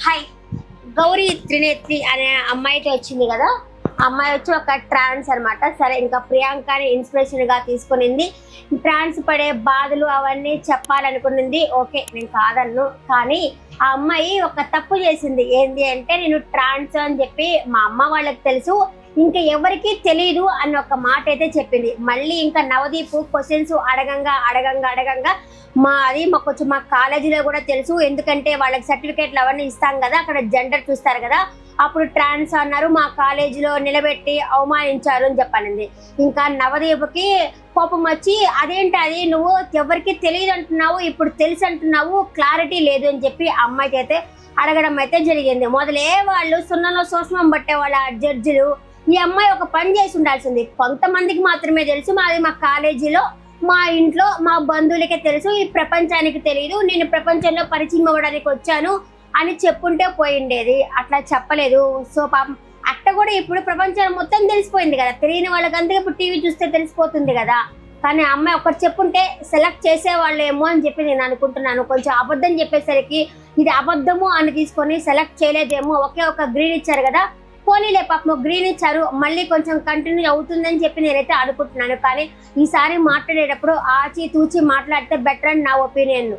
Hi, Gauri త్రినేత్రి అనే అమ్మాయితో వచ్చింది కదా. అమ్మాయి వచ్చి ఒక ట్రాన్స్ అనమాట. సరే, ఇంకా ప్రియాంకని ఇన్స్పిరేషన్ గా తీసుకునింది. ట్రాన్స్ పడే బాధలు అవన్నీ చెప్పాలనుకునింది. ఓకే, నేను కాదన్ను. కానీ ఆ అమ్మాయి ఒక తప్పు చేసింది. ఏంటి అంటే, నేను ట్రాన్స్ అని చెప్పి మా అమ్మ వాళ్ళకి తెలుసు, ఇంకా ఎవరికి తెలియదు అన్న ఒక మాట అయితే చెప్పింది. మళ్ళీ ఇంకా నవదీప్ క్వశ్చన్స్ అడగంగా కొంచెం మా కాలేజీలో కూడా తెలుసు, ఎందుకంటే వాళ్ళకి సర్టిఫికేట్లు అవన్నీ ఇస్తాం కదా, అక్కడ జెండర్ చూస్తారు కదా, అప్పుడు ట్రాన్స్ అన్నారు, మా కాలేజీలో నిలబెట్టి అవమానించారు అని చెప్పనింది. ఇంకా నవదీప్కి కోపం వచ్చి, అదేంటి అది నువ్వు ఎవరికి తెలియదు అంటున్నావు, ఇప్పుడు తెలుసు అంటున్నావు, క్లారిటీ లేదు అని చెప్పి అమ్మాయికి అయితే అడగడం అయితే జరిగింది. మొదలే వాళ్ళు సున్నలో సూక్ష్మం పట్టే వాళ్ళ జడ్జిలు, ఈ అమ్మాయి ఒక పని చేసి ఉండాల్సింది. కొంతమందికి మాత్రమే తెలుసు, మాది మా కాలేజీలో, మా ఇంట్లో, మా బంధువులకే తెలుసు, ఈ ప్రపంచానికి తెలియదు, నేను ప్రపంచంలో పరిచయం అవ్వడానికి వచ్చాను అని చెప్పుంటే పోయిండేది. అట్లా చెప్పలేదు. సో పాపం అట్ట కూడా ఇప్పుడు ప్రపంచం మొత్తం తెలిసిపోయింది కదా, తెలియని వాళ్ళకంతా ఇప్పుడు టీవీ చూస్తే తెలిసిపోతుంది కదా. కానీ ఆ అమ్మాయి ఒకటి చెప్పుంటే సెలెక్ట్ చేసేవాళ్ళేమో అని చెప్పి నేను అనుకుంటున్నాను. కొంచెం అబద్ధం చెప్పేసరికి ఇది అబద్ధము అని తీసుకొని సెలెక్ట్ చేయలేదేమో. ఒకే ఒక గ్రీన్ ఇచ్చారు కదా, పోనీలే పాపం గ్రీన్ ఇచ్చారు, మళ్ళీ కొంచెం కంటిన్యూ అవుతుందని చెప్పి నేనైతే అనుకుంటున్నాను. కానీ ఈసారి మాట్లాడేటప్పుడు ఆచి తూచి మాట్లాడితే బెటర్ అని నా ఒపీనియన్.